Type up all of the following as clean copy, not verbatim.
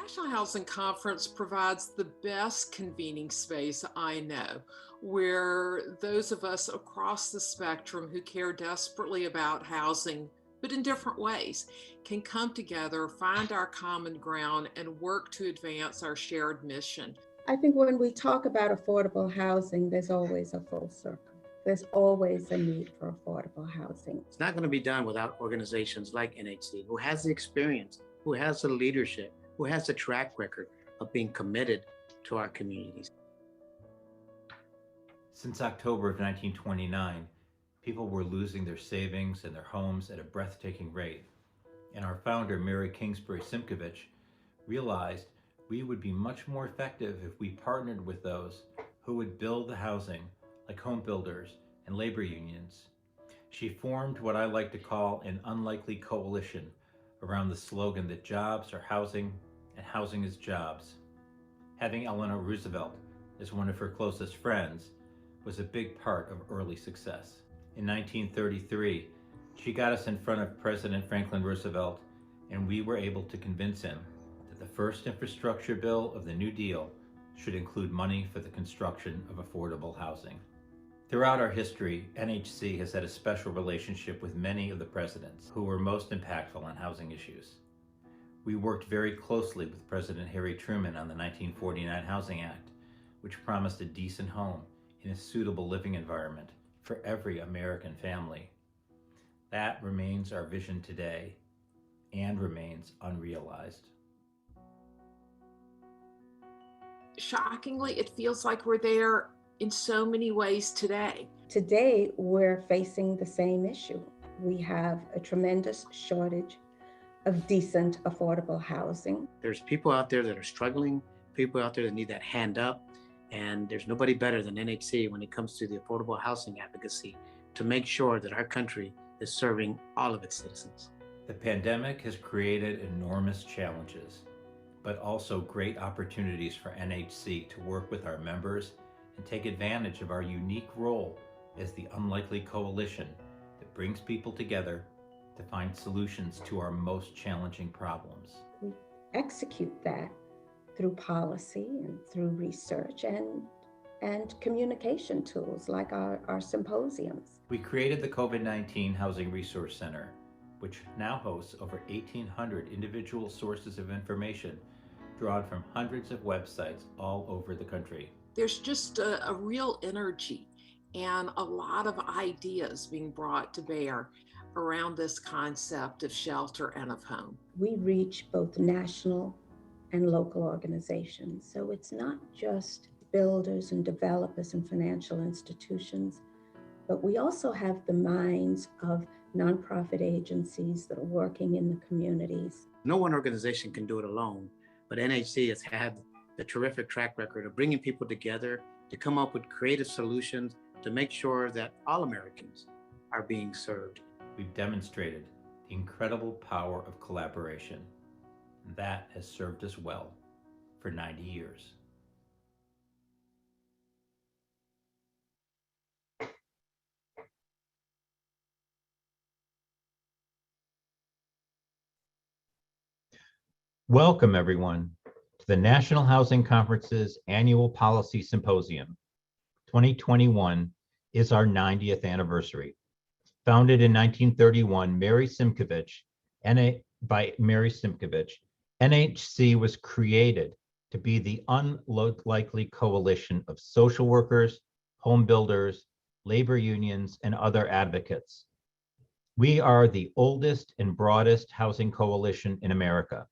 National Housing Conference provides the best convening space I know, where those of us across the spectrum who care desperately about housing, but in different ways, can come together, find our common ground, and work to advance our shared mission. I think when we talk about affordable housing, there's always a full circle. There's always a need for affordable housing. It's not going to be done without organizations like NHC, who has the experience, who has the leadership, who has the track record of being committed to our communities. Since October of 1929, people were losing their savings and their homes at a breathtaking rate. And our founder, Mary Kingsbury Simkovich, realized we would be much more effective if we partnered with those who would build the housing, like home builders and labor unions. She formed what I like to call an unlikely coalition around the slogan that jobs are housing and housing is jobs. Having Eleanor Roosevelt as one of her closest friends was a big part of early success. In 1933, she got us in front of President Franklin Roosevelt, and we were able to convince him that the first infrastructure bill of the New Deal should include money for the construction of affordable housing. Throughout our history, NHC has had a special relationship with many of the presidents who were most impactful on housing issues. We worked very closely with President Harry Truman on the 1949 Housing Act, which promised a decent home in a suitable living environment for every American family. That remains our vision today and remains unrealized. Shockingly, it feels like we're there in so many ways today. Today, we're facing the same issue. We have a tremendous shortage of decent, affordable housing. There's people out there that are struggling, people out there that need that hand up, and there's nobody better than NHC when it comes to the affordable housing advocacy to make sure that our country is serving all of its citizens. The pandemic has created enormous challenges, but also great opportunities for NHC to work with our members and take advantage of our unique role as the unlikely coalition that brings people together to find solutions to our most challenging problems. We execute that through policy and through research and communication tools like our symposiums. We created the COVID-19 Housing Resource Center, which now hosts over 1,800 individual sources of information drawn from hundreds of websites all over the country. There's just a real energy and a lot of ideas being brought to bear around this concept of shelter and of home. We reach both national and local organizations. So it's not just builders and developers and financial institutions, but we also have the minds of nonprofit agencies that are working in the communities. No one organization can do it alone, but NHC has had the terrific track record of bringing people together to come up with creative solutions to make sure that all Americans are being served. We've demonstrated the incredible power of collaboration, and that has served us well for 90 years. Welcome, everyone, to the National Housing Conference's annual Policy Symposium. 2021 is our 90th anniversary. Founded in 1931, by Mary Simkovich, NHC was created to be the unlikely coalition of social workers, home builders, labor unions, and other advocates. We are the oldest and broadest housing coalition in America.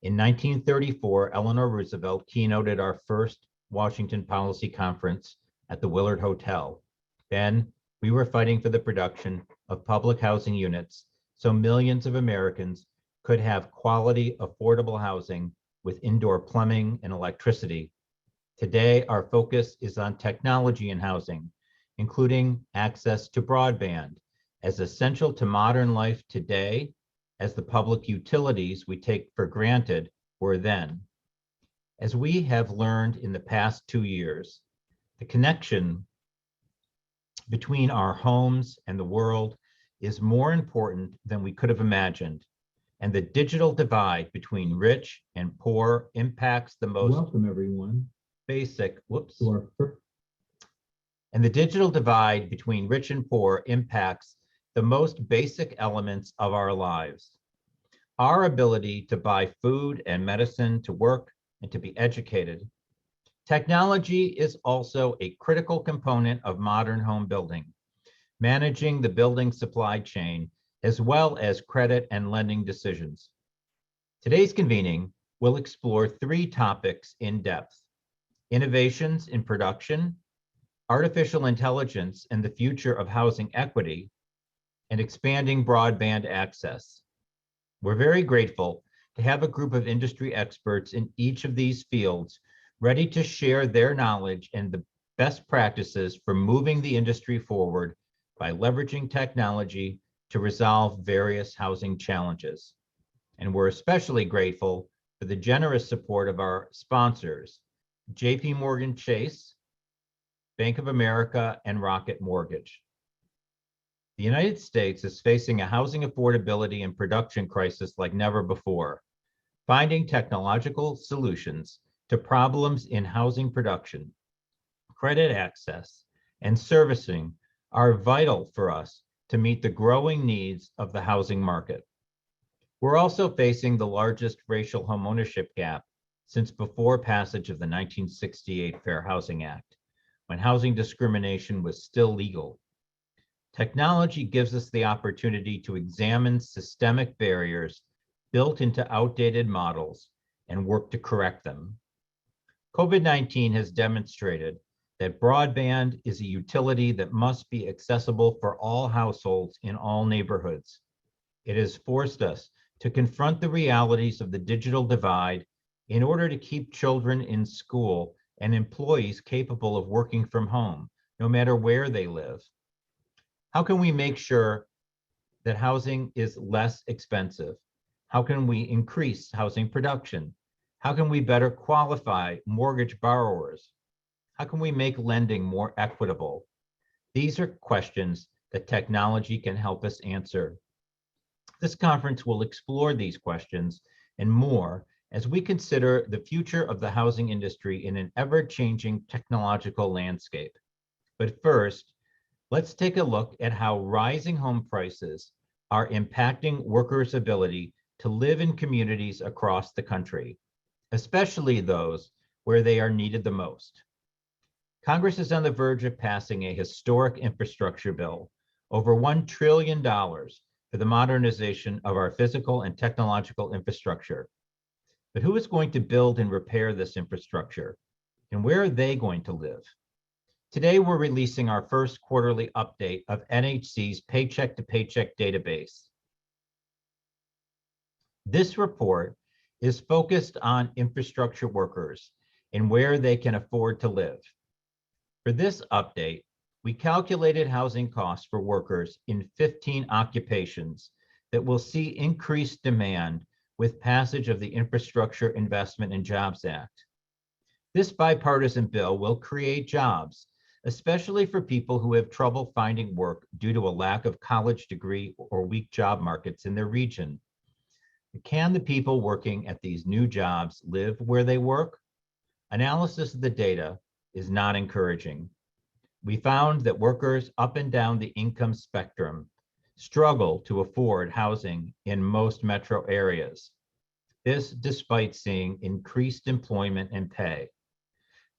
In 1934, Eleanor Roosevelt keynoted our first Washington Policy Conference at the Willard Hotel. Then we were fighting for the production of public housing units so millions of Americans could have quality, affordable housing with indoor plumbing and electricity. Today, our focus is on technology in housing, including access to broadband, as essential to modern life today as the public utilities we take for granted were then. As we have learned in the past 2 years, the connection between our homes and the world is more important than we could have imagined. and the digital divide between rich and poor impacts the most Welcome, everyone. basic, whoops. To our And the digital divide between rich and poor impacts the most basic elements of our lives. Our ability to buy food and medicine, to work, and to be educated. Technology is also a critical component of modern home building, managing the building supply chain, as well as credit and lending decisions. Today's convening will explore 3 topics in depth: innovations in production, artificial intelligence and the future of housing equity, and expanding broadband access. We're very grateful to have a group of industry experts in each of these fields ready to share their knowledge and the best practices for moving the industry forward by leveraging technology to resolve various housing challenges. And we're especially grateful for the generous support of our sponsors, JP Morgan Chase, Bank of America, and Rocket Mortgage. The United States is facing a housing affordability and production crisis like never before. Finding technological solutions to problems in housing production, credit access, and servicing are vital for us to meet the growing needs of the housing market. We're also facing the largest racial homeownership gap since before passage of the 1968 Fair Housing Act, when housing discrimination was still legal. Technology gives us the opportunity to examine systemic barriers built into outdated models and work to correct them. COVID-19 has demonstrated that broadband is a utility that must be accessible for all households in all neighborhoods. It has forced us to confront the realities of the digital divide in order to keep children in school and employees capable of working from home, no matter where they live. How can we make sure that housing is less expensive? How can we increase housing production? How can we better qualify mortgage borrowers? How can we make lending more equitable? These are questions that technology can help us answer. This conference will explore these questions and more as we consider the future of the housing industry in an ever-changing technological landscape. But first, let's take a look at how rising home prices are impacting workers' ability to live in communities across the country, especially those where they are needed the most. Congress is on the verge of passing a historic infrastructure bill, over $1 trillion for the modernization of our physical and technological infrastructure. But who is going to build and repair this infrastructure? And where are they going to live? Today, we're releasing our first quarterly update of NHC's Paycheck to Paycheck database. This report is focused on infrastructure workers and where they can afford to live. For this update, we calculated housing costs for workers in 15 occupations that will see increased demand with passage of the Infrastructure Investment and Jobs Act. This bipartisan bill will create jobs, especially for people who have trouble finding work due to a lack of college degree or weak job markets in their region. Can the people working at these new jobs live where they work? Analysis of the data is not encouraging. We found that workers up and down the income spectrum struggle to afford housing in most metro areas. This despite seeing increased employment and pay.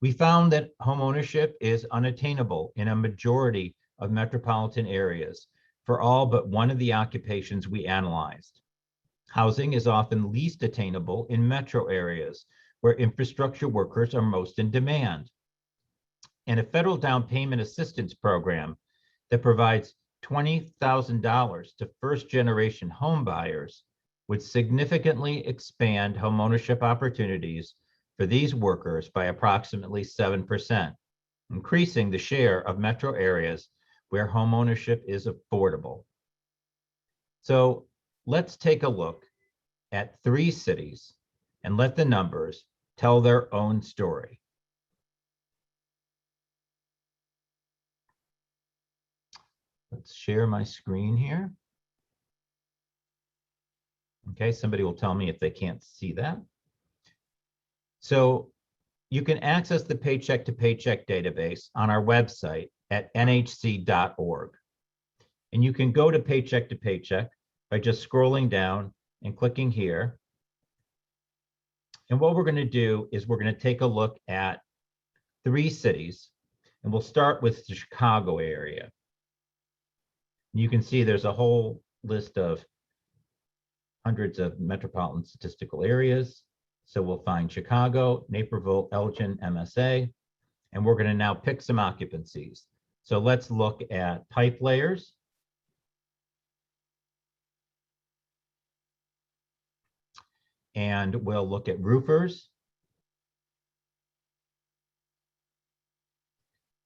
We found that homeownership is unattainable in a majority of metropolitan areas for all but one of the occupations we analyzed. Housing is often least attainable in metro areas where infrastructure workers are most in demand. And a federal down payment assistance program that provides $20,000 to first-generation home buyers would significantly expand homeownership opportunities for these workers by approximately 7%, increasing the share of metro areas where homeownership is affordable. So let's take a look at 3 cities and let the numbers tell their own story. Let's share my screen here. Okay, somebody will tell me if they can't see that. So you can access the Paycheck to Paycheck database on our website at nhc.org. And you can go to Paycheck to Paycheck by just scrolling down and clicking here. And what we're going to do is we're going to take a look at 3 cities, and we'll start with the Chicago area. You can see there's a whole list of hundreds of metropolitan statistical areas. So we'll find Chicago, Naperville, Elgin, MSA, and we're going to now pick some occupancies. So let's look at pipe layers. And we'll look at roofers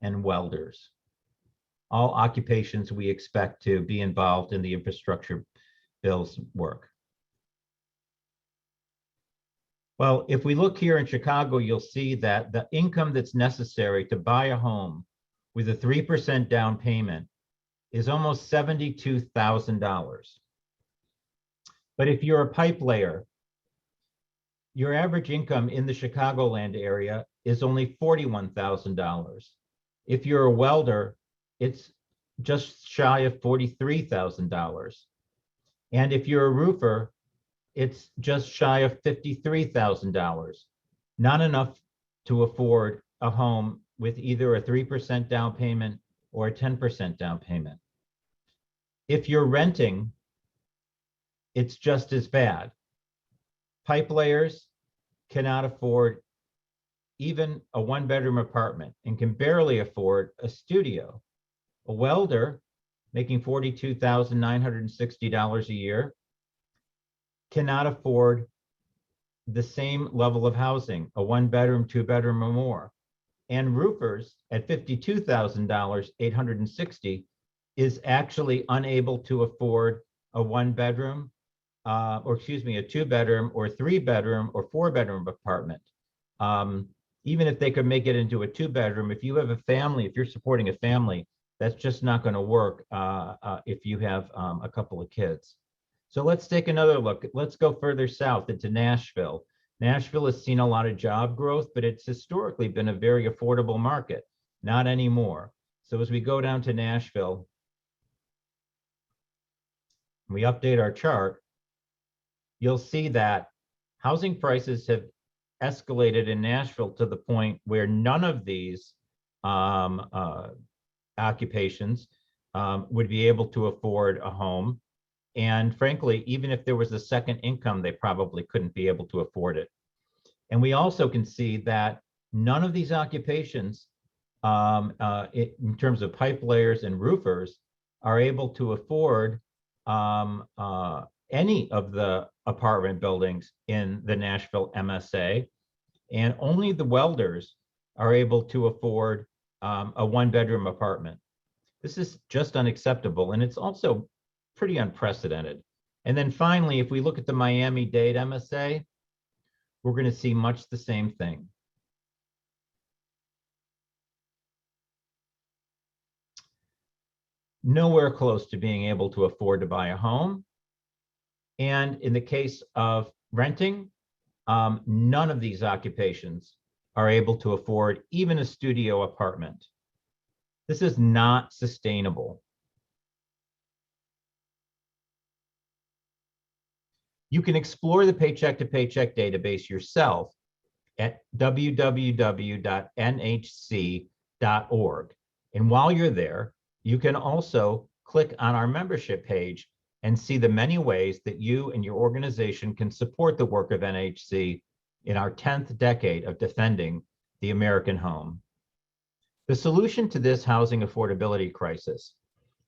and welders. All occupations we expect to be involved in the infrastructure bill's work. Well, if we look here in Chicago, you'll see that the income that's necessary to buy a home with a 3% down payment is almost $72,000. But if you're a pipe layer, your average income in the Chicagoland area is only $41,000. If you're a welder, it's just shy of $43,000. And if you're a roofer, it's just shy of $53,000. Not enough to afford a home with either a 3% down payment or a 10% down payment. If you're renting, it's just as bad. Pipe layers cannot afford even a 1-bedroom apartment and can barely afford a studio. A welder making $42,960 a year cannot afford the same level of housing, a 1-bedroom, 2-bedroom or more. And roofers at $52,860 is actually unable to afford a 1-bedroom, a 2-bedroom or 3-bedroom or 4-bedroom apartment. Even if they could make it into a 2-bedroom, if you have a family, if you're supporting a family, that's just not going to work if you have a couple of kids. So let's take another look. Let's go further south into Nashville. Nashville has seen a lot of job growth, but it's historically been a very affordable market. Not anymore. So as we go down to Nashville, we update our chart, you'll see that housing prices have escalated in Nashville to the point where none of these occupations would be able to afford a home. And frankly, even if there was a second income, they probably couldn't be able to afford it. And we also can see that none of these occupations, in terms of pipe layers and roofers, are able to afford any of the apartment buildings in the Nashville MSA. And only the welders are able to afford a 1-bedroom apartment. This is just unacceptable. And it's also pretty unprecedented. And then finally, if we look at the Miami-Dade MSA, we're going to see much the same thing. Nowhere close to being able to afford to buy a home. And in the case of renting, none of these occupations are able to afford even a studio apartment. This is not sustainable. You can explore the Paycheck to Paycheck database yourself at www.nhc.org. And while you're there, you can also click on our membership page and see the many ways that you and your organization can support the work of NHC in our 10th decade of defending the American home. The solution to this housing affordability crisis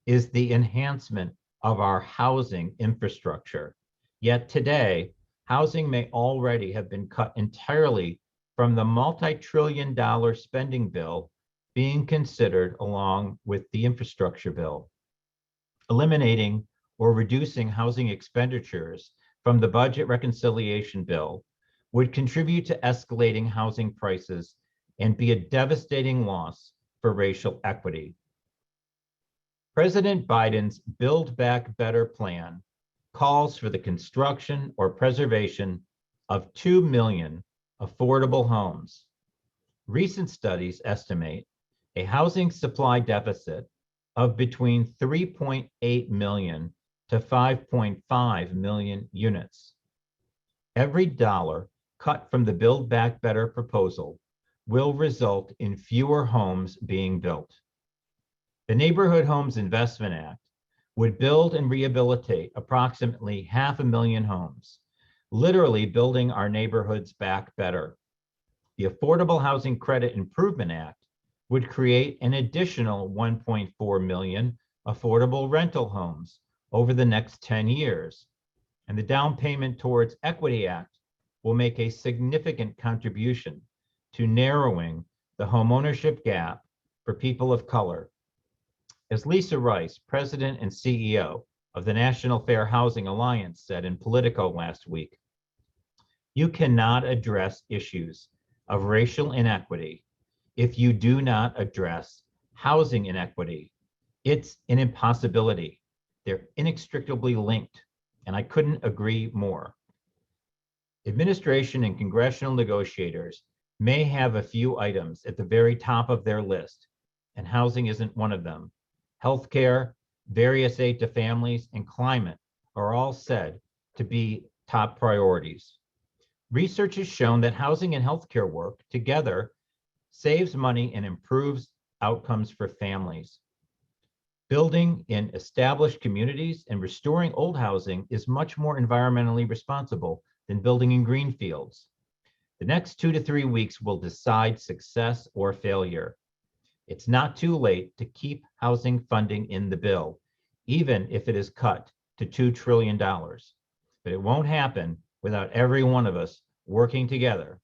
is the enhancement of our housing infrastructure. Yet today, housing may already have been cut entirely from the multi-trillion-dollar spending bill being considered along with the infrastructure bill. Eliminating or reducing housing expenditures from the budget reconciliation bill would contribute to escalating housing prices and be a devastating loss for racial equity. President Biden's Build Back Better plan calls for the construction or preservation of 2 million affordable homes. Recent studies estimate a housing supply deficit of between 3.8 million to 5.5 million units. Every dollar cut from the Build Back Better proposal will result in fewer homes being built. The Neighborhood Homes Investment Act would build and rehabilitate approximately 500,000 homes, literally building our neighborhoods back better. The Affordable Housing Credit Improvement Act would create an additional 1.4 million affordable rental homes over the next 10 years. And the Down Payment Towards Equity Act will make a significant contribution to narrowing the homeownership gap for people of color. As Lisa Rice, President and CEO of the National Fair Housing Alliance, said in Politico last week, you cannot address issues of racial inequity if you do not address housing inequity. It's an impossibility. They're inextricably linked, and I couldn't agree more. Administration and congressional negotiators may have a few items at the very top of their list, and housing isn't one of them. Healthcare, various aid to families, and climate are all said to be top priorities. Research has shown that housing and healthcare work together saves money and improves outcomes for families. Building in established communities and restoring old housing is much more environmentally responsible than building in green fields. The next 2 to 3 weeks will decide success or failure. It's not too late to keep housing funding in the bill, even if it is cut to $2 trillion. But it won't happen without every one of us working together.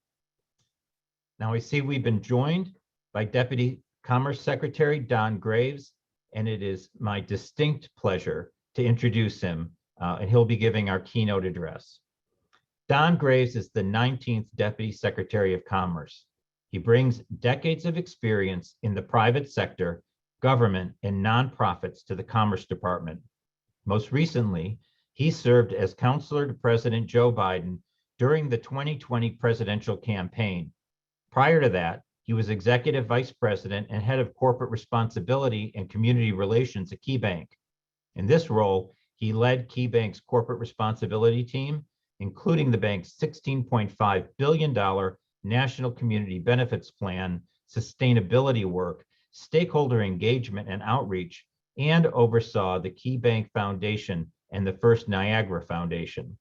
Now I see we've been joined by Deputy Commerce Secretary Don Graves, and it is my distinct pleasure to introduce him, and he'll be giving our keynote address. Don Graves is the 19th Deputy Secretary of Commerce. He brings decades of experience in the private sector, government, and nonprofits to the Commerce Department. Most recently, he served as counselor to President Joe Biden during the 2020 presidential campaign. Prior to that, he was executive vice president and head of corporate responsibility and community relations at KeyBank. In this role, he led KeyBank's corporate responsibility team, including the bank's $16.5 billion National Community Benefits Plan, sustainability work, stakeholder engagement and outreach, and oversaw the KeyBank Foundation and the First Niagara Foundation.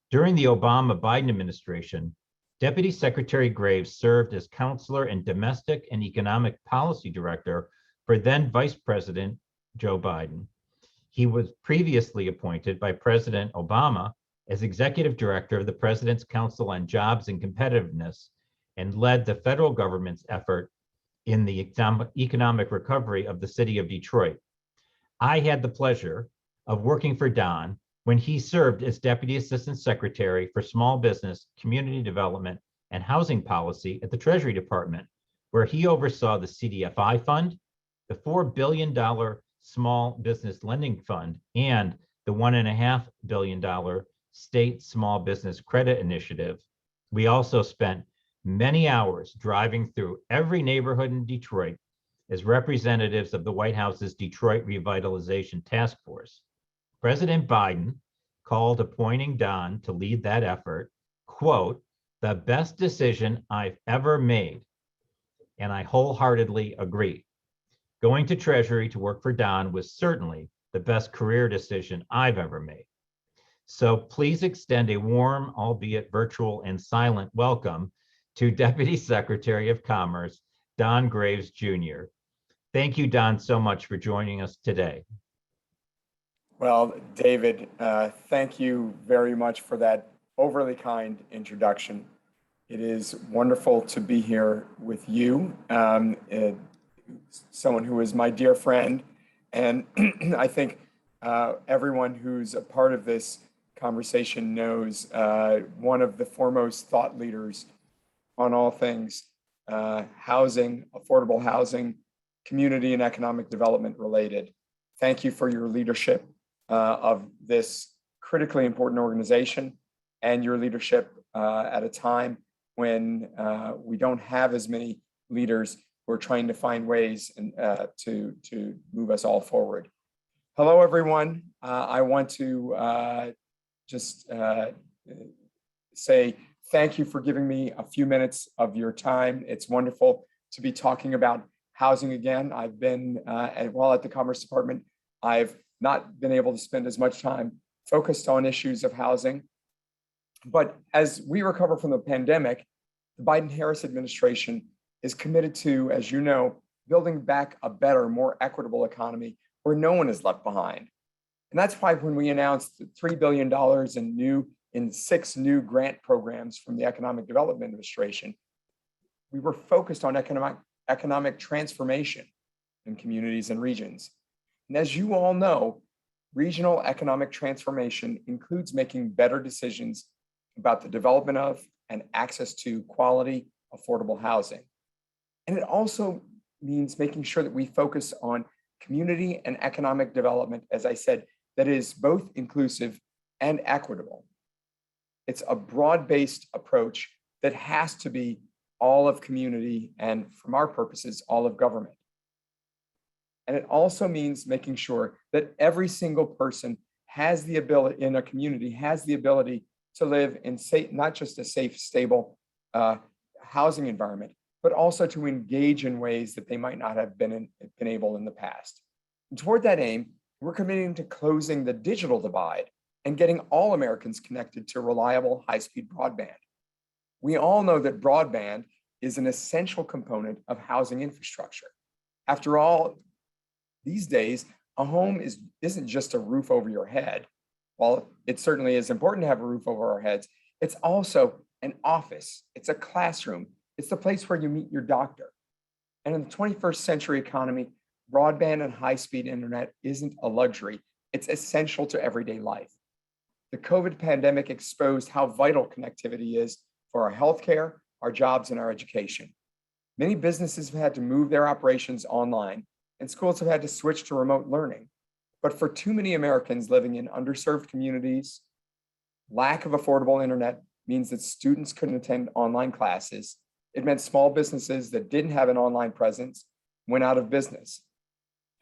During the Obama-Biden administration, Deputy Secretary Graves served as counselor and domestic and economic policy director for then Vice President Joe Biden. He was previously appointed by President Obama as executive director of the President's Council on Jobs and Competitiveness and led the federal government's effort in the economic recovery of the city of Detroit. I had the pleasure of working for Don when he served as Deputy Assistant Secretary for Small Business, Community Development, and Housing Policy at the Treasury Department, where he oversaw the CDFI Fund, the $4 billion Small Business Lending Fund, and the $1.5 billion State Small Business Credit Initiative. We also spent many hours driving through every neighborhood in Detroit as representatives of the White House's Detroit Revitalization Task Force. President Biden called appointing Don to lead that effort, quote, the best decision I've ever made. And I wholeheartedly agree. Going to Treasury to work for Don was certainly the best career decision I've ever made. So please extend a warm, albeit virtual and silent welcome to Deputy Secretary of Commerce, Don Graves Jr. Thank you, Don, so much for joining us today. Well, David, thank you very much for that overly kind introduction. It is wonderful to be here with you, someone who is my dear friend. And I think everyone who's a part of this conversation knows one of the foremost thought leaders on all things housing, affordable housing, community and economic development related. Thank you for your leadership of this critically important organization and your leadership at a time when we don't have as many leaders who are trying to find ways to move us all forward. Hello, everyone. I want to just say thank you for giving me a few minutes of your time. It's wonderful to be talking about housing again. I've been, while at the Commerce Department, I've not been able to spend as much time focused on issues of housing. But as we recover from the pandemic, the Biden-Harris administration is committed to, as you know, building back a better, more equitable economy where no one is left behind. And that's why when we announced the $3 billion in 6 new grant programs from the Economic Development Administration, we were focused on economic transformation in communities and regions. And as you all know, regional economic transformation includes making better decisions about the development of and access to quality, affordable housing. And it also means making sure that we focus on community and economic development, as I said, that is both inclusive and equitable. It's a broad-based approach that has to be all of community and, from our purposes, all of government. And it also means making sure that every single person has the ability in a community, has the ability to live in safe, not just a safe, stable housing environment, but also to engage in ways that they might not have been able in the past. And toward that aim, we're committing to closing the digital divide and getting all Americans connected to reliable high-speed broadband. We all know that broadband is an essential component of housing infrastructure. After all, these days, a home isn't just a roof over your head. While it certainly is important to have a roof over our heads, it's also an office, it's a classroom, it's the place where you meet your doctor. And in the 21st century economy, broadband and high-speed internet isn't a luxury, it's essential to everyday life. The COVID pandemic exposed how vital connectivity is for our healthcare, our jobs, and our education. Many businesses have had to move their operations online, and schools have had to switch to remote learning. But for too many Americans living in underserved communities, lack of affordable internet means that students couldn't attend online classes. It meant small businesses that didn't have an online presence went out of business.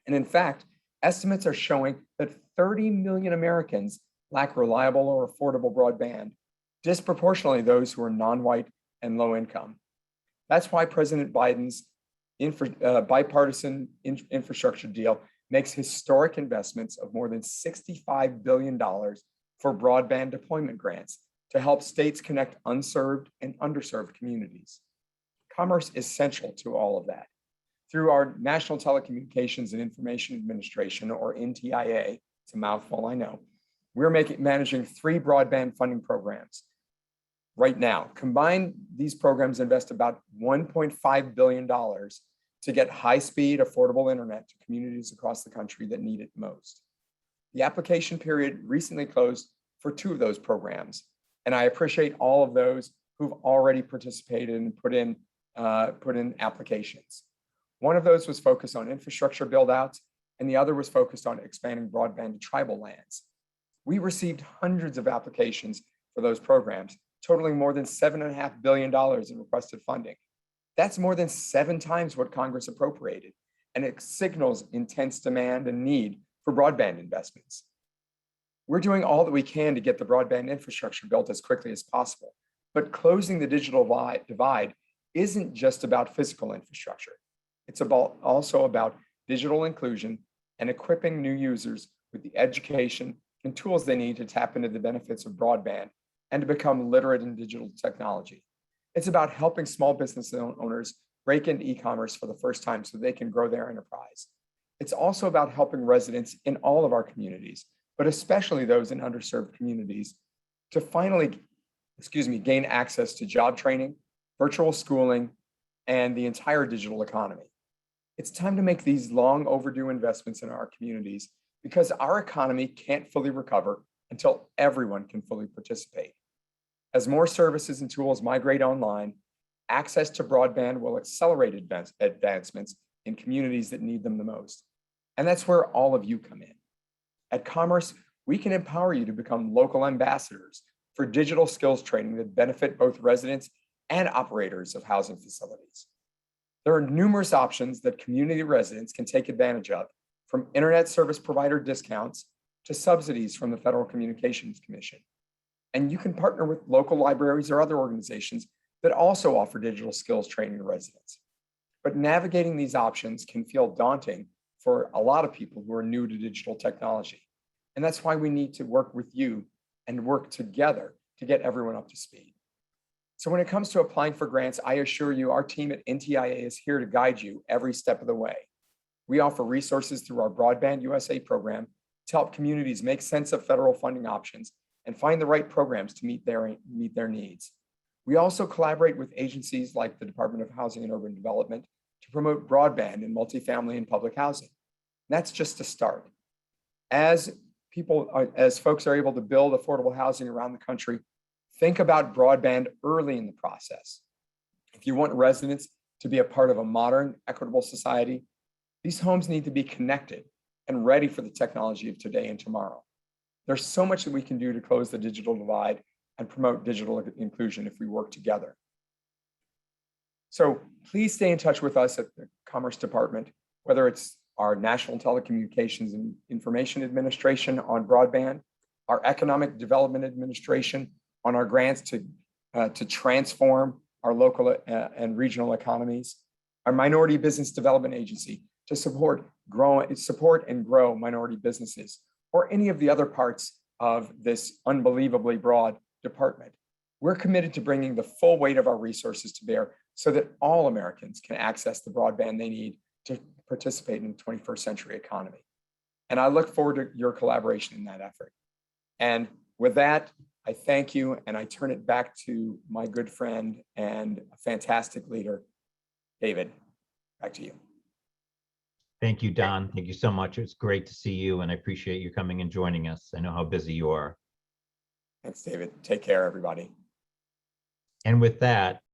And in fact, estimates are showing that 30 million Americans lack reliable or affordable broadband, disproportionately those who are non-white and low income. That's why President Biden's bipartisan infrastructure deal makes historic investments of more than $65 billion for broadband deployment grants to help states connect unserved and underserved communities. Commerce is essential to all of that. Through our National Telecommunications and Information Administration, or NTIA, it's a mouthful, I know, we're managing 3 broadband funding programs. Right now, combined, these programs invest about $1.5 billion to get high-speed, affordable internet to communities across the country that need it most. The application period recently closed for 2 of those programs, and I appreciate all of those who've already participated and put in applications. One of those was focused on infrastructure build-outs, and the other was focused on expanding broadband to tribal lands. We received hundreds of applications for those programs, totaling more than $7.5 billion in requested funding. That's more than 7 times what Congress appropriated, and it signals intense demand and need for broadband investments. We're doing all that we can to get the broadband infrastructure built as quickly as possible, but closing the digital divide isn't just about physical infrastructure. It's also about digital inclusion and equipping new users with the education and tools they need to tap into the benefits of broadband and to become literate in digital technology. It's about helping small business owners break into e-commerce for the first time so they can grow their enterprise. It's also about helping residents in all of our communities, but especially those in underserved communities, to finally, gain access to job training, virtual schooling, and the entire digital economy. It's time to make these long overdue investments in our communities because our economy can't fully recover until everyone can fully participate. As more services and tools migrate online, access to broadband will accelerate advancements in communities that need them the most. And that's where all of you come in. At Commerce, we can empower you to become local ambassadors for digital skills training that benefit both residents and operators of housing facilities. There are numerous options that community residents can take advantage of, from internet service provider discounts to subsidies from the Federal Communications Commission. And you can partner with local libraries or other organizations that also offer digital skills training to residents. But navigating these options can feel daunting for a lot of people who are new to digital technology. And that's why we need to work with you and work together to get everyone up to speed. So when it comes to applying for grants, I assure you our team at NTIA is here to guide you every step of the way. We offer resources through our Broadband USA program to help communities make sense of federal funding options and find the right programs to meet their needs. We also collaborate with agencies like the Department of Housing and Urban Development to promote broadband in multifamily and public housing. That's just a start. As folks are able to build affordable housing around the country, think about broadband early in the process. If you want residents to be a part of a modern, equitable society, these homes need to be connected and ready for the technology of today and tomorrow. There's so much that we can do to close the digital divide and promote digital inclusion if we work together. So please stay in touch with us at the Commerce Department, whether it's our National Telecommunications and Information Administration on broadband, our Economic Development Administration on our grants to transform our local and regional economies, our Minority Business Development Agency to support and grow minority businesses, or any of the other parts of this unbelievably broad department. We're committed to bringing the full weight of our resources to bear so that all Americans can access the broadband they need to participate in the 21st century economy. And I look forward to your collaboration in that effort. And with that, I thank you, and I turn it back to my good friend and a fantastic leader, David. Back to you. Thank you, Don. Thank you so much. It's great to see you, and I appreciate you coming and joining us. I know how busy you are. Thanks, David. Take care, everybody. And with that,